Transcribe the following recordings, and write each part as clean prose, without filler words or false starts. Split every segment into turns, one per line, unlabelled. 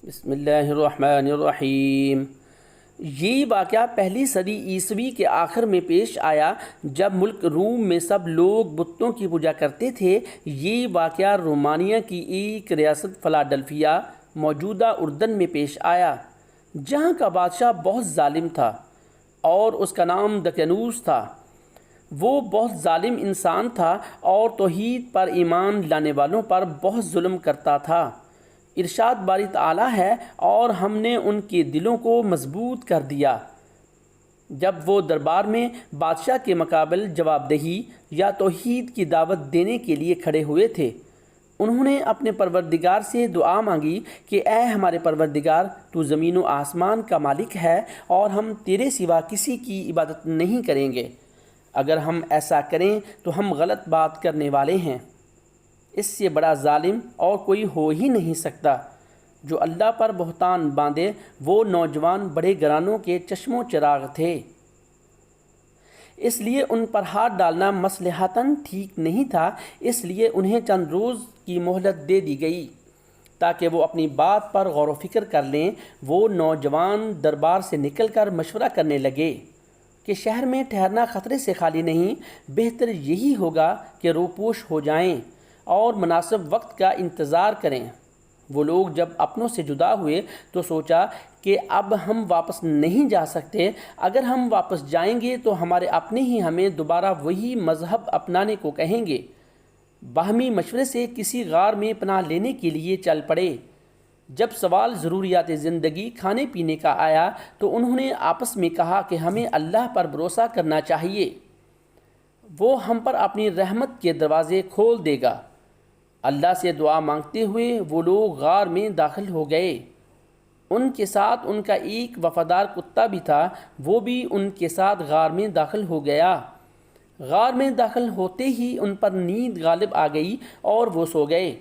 بسم اللہ الرحمن الرحیم۔ یہ واقعہ پہلی صدی عیسوی کے آخر میں پیش آیا جب ملک روم میں سب لوگ بتوں کی پوجا کرتے تھے۔ یہ واقعہ رومانیہ کی ایک ریاست فلاڈلفیا موجودہ اردن میں پیش آیا، جہاں کا بادشاہ بہت ظالم تھا اور اس کا نام دقیانوس تھا۔ وہ بہت ظالم انسان تھا اور توحید پر ایمان لانے والوں پر بہت ظلم کرتا تھا۔ ارشاد باری تعالیٰ ہے، اور ہم نے ان کے دلوں کو مضبوط کر دیا۔ جب وہ دربار میں بادشاہ کے مقابل جواب دہی یا توحید کی دعوت دینے کے لیے کھڑے ہوئے تھے، انہوں نے اپنے پروردگار سے دعا مانگی کہ اے ہمارے پروردگار، تو زمین و آسمان کا مالک ہے اور ہم تیرے سوا کسی کی عبادت نہیں کریں گے۔ اگر ہم ایسا کریں تو ہم غلط بات کرنے والے ہیں۔ اس سے بڑا ظالم اور کوئی ہو ہی نہیں سکتا۔ جو اللہ پر بہتان باندھے وہ نوجوان بڑے گھرانوں کے چشم و چراغ تھے، اس لیے ان پر ہاتھ ڈالنا مصلحتاً ٹھیک نہیں تھا۔ اس لیے انہیں چند روز کی مہلت دے دی گئی تاکہ وہ اپنی بات پر غور و فکر کر لیں۔ وہ نوجوان دربار سے نکل کر مشورہ کرنے لگے کہ شہر میں ٹھہرنا خطرے سے خالی نہیں، بہتر یہی ہوگا کہ روپوش ہو جائیں اور مناسب وقت کا انتظار کریں۔ وہ لوگ جب اپنوں سے جدا ہوئے تو سوچا کہ اب ہم واپس نہیں جا سکتے۔ اگر ہم واپس جائیں گے تو ہمارے اپنے ہی ہمیں دوبارہ وہی مذہب اپنانے کو کہیں گے۔ باہمی مشورے سے کسی غار میں پناہ لینے کے لیے چل پڑے۔ جب سوال ضروریات زندگی کھانے پینے کا آیا تو انہوں نے آپس میں کہا کہ ہمیں اللہ پر بھروسہ کرنا چاہیے، وہ ہم پر اپنی رحمت کے دروازے کھول دے گا۔ اللہ سے دعا مانگتے ہوئے وہ لوگ غار میں داخل ہو گئے۔ ان کے ساتھ ان کا ایک وفادار کتا بھی تھا، وہ بھی ان کے ساتھ غار میں داخل ہو گیا۔ غار میں داخل ہوتے ہی ان پر نیند غالب آ گئی اور وہ سو گئے۔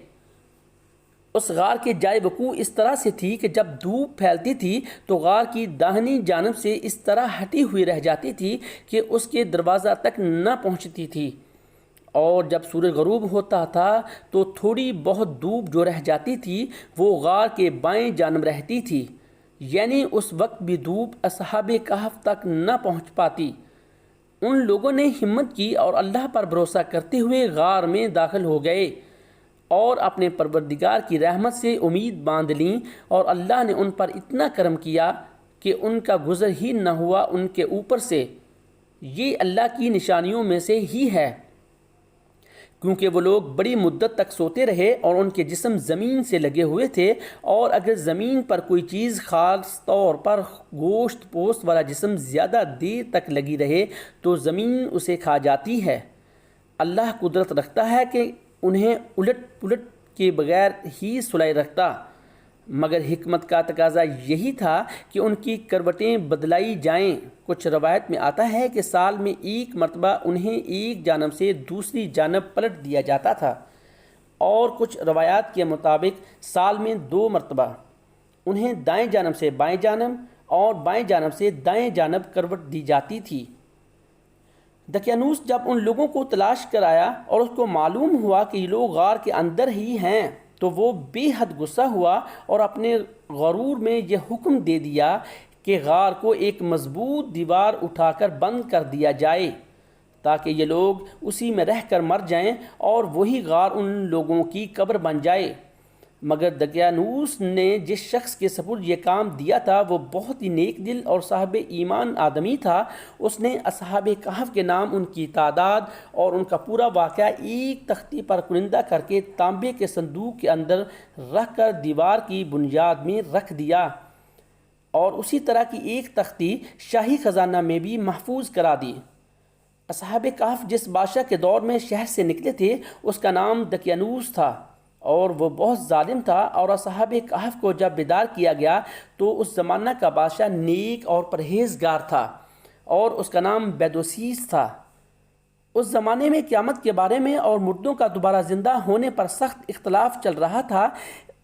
اس غار کے جائے وقوع اس طرح سے تھی کہ جب دھوپ پھیلتی تھی تو غار کی داہنی جانب سے اس طرح ہٹی ہوئی رہ جاتی تھی کہ اس کے دروازہ تک نہ پہنچتی تھی، اور جب سورج غروب ہوتا تھا تو تھوڑی بہت دھوپ جو رہ جاتی تھی وہ غار کے بائیں جانب رہتی تھی، یعنی اس وقت بھی دھوپ اصحاب کہف تک نہ پہنچ پاتی۔ ان لوگوں نے ہمت کی اور اللہ پر بھروسہ کرتے ہوئے غار میں داخل ہو گئے اور اپنے پروردگار کی رحمت سے امید باندھ لیں، اور اللہ نے ان پر اتنا کرم کیا کہ ان کا گزر ہی نہ ہوا ان کے اوپر سے۔ یہ اللہ کی نشانیوں میں سے ہی ہے، کیونکہ وہ لوگ بڑی مدت تک سوتے رہے اور ان کے جسم زمین سے لگے ہوئے تھے، اور اگر زمین پر کوئی چیز خاص طور پر گوشت پوست والا جسم زیادہ دیر تک لگی رہے تو زمین اسے کھا جاتی ہے۔ اللہ قدرت رکھتا ہے کہ انہیں الٹ پلٹ کے بغیر ہی سلائے رکھتا، مگر حکمت کا تقاضا یہی تھا کہ ان کی کروٹیں بدلائی جائیں۔ کچھ روایت میں آتا ہے کہ سال میں ایک مرتبہ انہیں ایک جانب سے دوسری جانب پلٹ دیا جاتا تھا، اور کچھ روایات کے مطابق سال میں 2 مرتبہ انہیں دائیں جانب سے بائیں جانب اور بائیں جانب سے دائیں جانب کروٹ دی جاتی تھی۔ دقیانوس جب ان لوگوں کو تلاش کر آیا اور اس کو معلوم ہوا کہ یہ لوگ غار کے اندر ہی ہیں تو وہ بے حد غصہ ہوا اور اپنے غرور میں یہ حکم دے دیا کہ غار کو ایک مضبوط دیوار اٹھا کر بند کر دیا جائے تاکہ یہ لوگ اسی میں رہ کر مر جائیں اور وہی غار ان لوگوں کی قبر بن جائے۔ مگر دقیانوس نے جس شخص کے سپرد یہ کام دیا تھا وہ بہت ہی نیک دل اور صاحب ایمان آدمی تھا۔ اس نے اصحاب کہف کے نام، ان کی تعداد اور ان کا پورا واقعہ ایک تختی پر کنندہ کر کے تانبے کے صندوق کے اندر رکھ کر دیوار کی بنیاد میں رکھ دیا، اور اسی طرح کی ایک تختی شاہی خزانہ میں بھی محفوظ کرا دی۔ اصحاب کہف جس بادشاہ کے دور میں شہر سے نکلے تھے اس کا نام دقیانوس تھا، اور وہ بہت ظالم تھا، اور اصحاب کہف کو جب بیدار کیا گیا تو اس زمانہ کا بادشاہ نیک اور پرہیزگار تھا، اور اس کا نام بیدوسیس تھا۔ اس زمانے میں قیامت کے بارے میں اور مردوں کا دوبارہ زندہ ہونے پر سخت اختلاف چل رہا تھا۔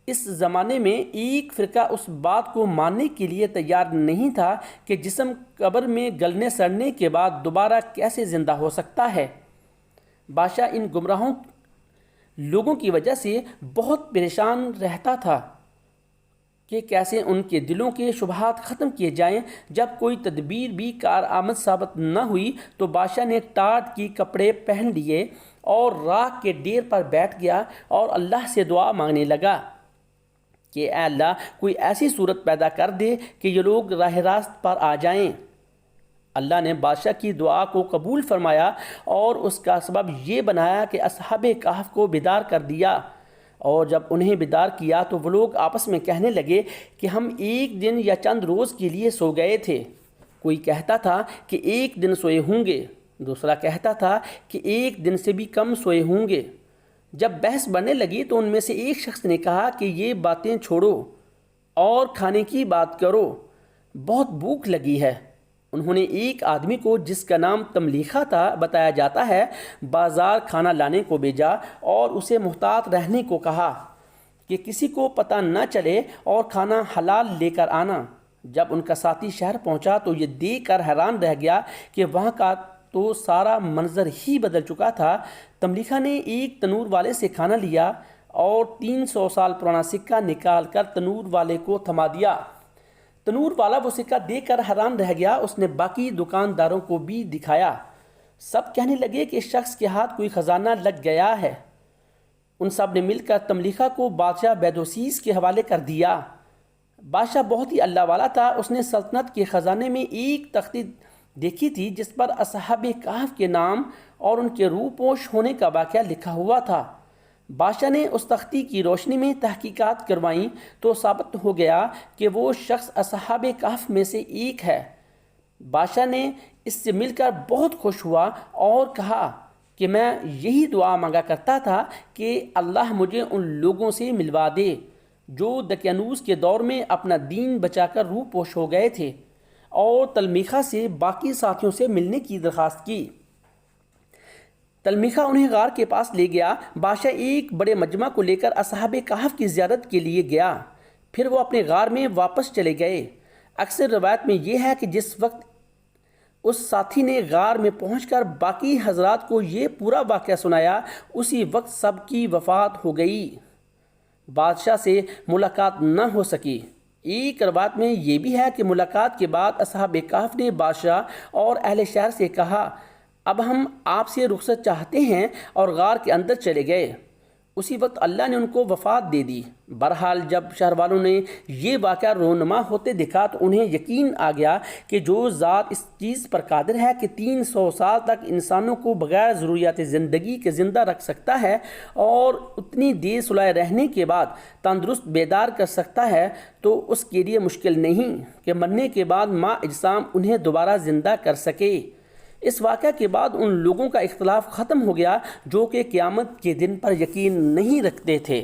اس زمانے میں ایک فرقہ اس بات کو ماننے کے لیے تیار نہیں تھا کہ جسم قبر میں گلنے سڑنے کے بعد دوبارہ کیسے زندہ ہو سکتا ہے۔ بادشاہ ان گمراہوں لوگوں کی وجہ سے بہت پریشان رہتا تھا۔ کہ کیسے ان کے دلوں کے شبہات ختم کیے جائیں۔ جب کوئی تدبیر بھی کارآمد ثابت نہ ہوئی تو بادشاہ نے ٹاٹ کی کپڑے پہن لیے اور راکھ کے ڈیر پر بیٹھ گیا اور اللہ سے دعا مانگنے لگا کہ اے اللہ کوئی ایسی صورت پیدا کر دے کہ یہ لوگ راہ راست پر آ جائیں۔ اللہ نے بادشاہ کی دعا کو قبول فرمایا اور اس کا سبب یہ بنایا کہ اصحاب کہف کو بیدار کر دیا، اور جب انہیں بیدار کیا تو وہ لوگ آپس میں کہنے لگے کہ ہم ایک دن یا چند روز کے لیے سو گئے تھے۔ کوئی کہتا تھا کہ ایک دن سوئے ہوں گے، دوسرا کہتا تھا کہ ایک دن سے بھی کم سوئے ہوں گے۔ جب بحث بڑھنے لگی تو ان میں سے ایک شخص نے کہا کہ یہ باتیں چھوڑو اور کھانے کی بات کرو، بہت بھوک لگی ہے۔ انہوں نے ایک آدمی کو جس کا نام تملیخہ تھا بتایا جاتا ہے بازار کھانا لانے کو بھیجا اور اسے محتاط رہنے کو کہا کہ کسی کو پتہ نہ چلے اور کھانا حلال لے کر آنا۔ جب ان کا ساتھی شہر پہنچا تو یہ دیکھ کر حیران رہ گیا کہ وہاں کا تو سارا منظر ہی بدل چکا تھا۔ تملیخہ نے ایک تنور والے سے کھانا لیا اور 300 سال پرانا سکہ نکال کر تنور والے کو تھما دیا۔ تنور والا وہ سکہ دیکھ کر حیران رہ گیا، اس نے باقی دکانداروں کو بھی دکھایا۔ سب کہنے لگے کہ اس شخص کے ہاتھ کوئی خزانہ لگ گیا ہے۔ ان سب نے مل کر تملیخہ کو بادشاہ بیدوسیس کے حوالے کر دیا۔ بادشاہ بہت ہی اللہ والا تھا، اس نے سلطنت کے خزانے میں ایک تختی دیکھی تھی جس پر اصحاب کہف کے نام اور ان کے روح پوش ہونے کا واقعہ لکھا ہوا تھا۔ بادشاہ نے اس تختی کی روشنی میں تحقیقات کروائیں تو ثابت ہو گیا کہ وہ شخص اصحاب کہف میں سے ایک ہے۔ بادشاہ نے اس سے مل کر بہت خوش ہوا اور کہا کہ میں یہی دعا مانگا کرتا تھا کہ اللہ مجھے ان لوگوں سے ملوا دے جو دقیانوس کے دور میں اپنا دین بچا کر روح پوش ہو گئے تھے، اور تلمیخہ سے باقی ساتھیوں سے ملنے کی درخواست کی۔ تلمیخہ انہیں غار کے پاس لے گیا۔ بادشاہ ایک بڑے مجمع کو لے کر اصحاب کہف کی زیارت کے لیے گیا، پھر وہ اپنے غار میں واپس چلے گئے۔ اکثر روایت میں یہ ہے کہ جس وقت اس ساتھی نے غار میں پہنچ کر باقی حضرات کو یہ پورا واقعہ سنایا، اسی وقت سب کی وفات ہو گئی، بادشاہ سے ملاقات نہ ہو سکی۔ ایک روایت میں یہ بھی ہے کہ ملاقات کے بعد اصحاب کہف نے بادشاہ اور اہل شہر سے کہا اب ہم آپ سے رخصت چاہتے ہیں، اور غار کے اندر چلے گئے۔ اسی وقت اللہ نے ان کو وفات دے دی۔ بہرحال جب شہر والوں نے یہ واقعہ رونما ہوتے دیکھا تو انہیں یقین آ گیا کہ جو ذات اس چیز پر قادر ہے کہ 300 سال تک انسانوں کو بغیر ضروریات زندگی کے زندہ رکھ سکتا ہے اور اتنی دیر سلائے رہنے کے بعد تندرست بیدار کر سکتا ہے، تو اس کے لیے مشکل نہیں کہ مرنے کے بعد ماں اجسام انہیں دوبارہ زندہ کر سکے۔ اس واقعہ کے بعد ان لوگوں کا اختلاف ختم ہو گیا جو کہ قیامت کے دن پر یقین نہیں رکھتے تھے۔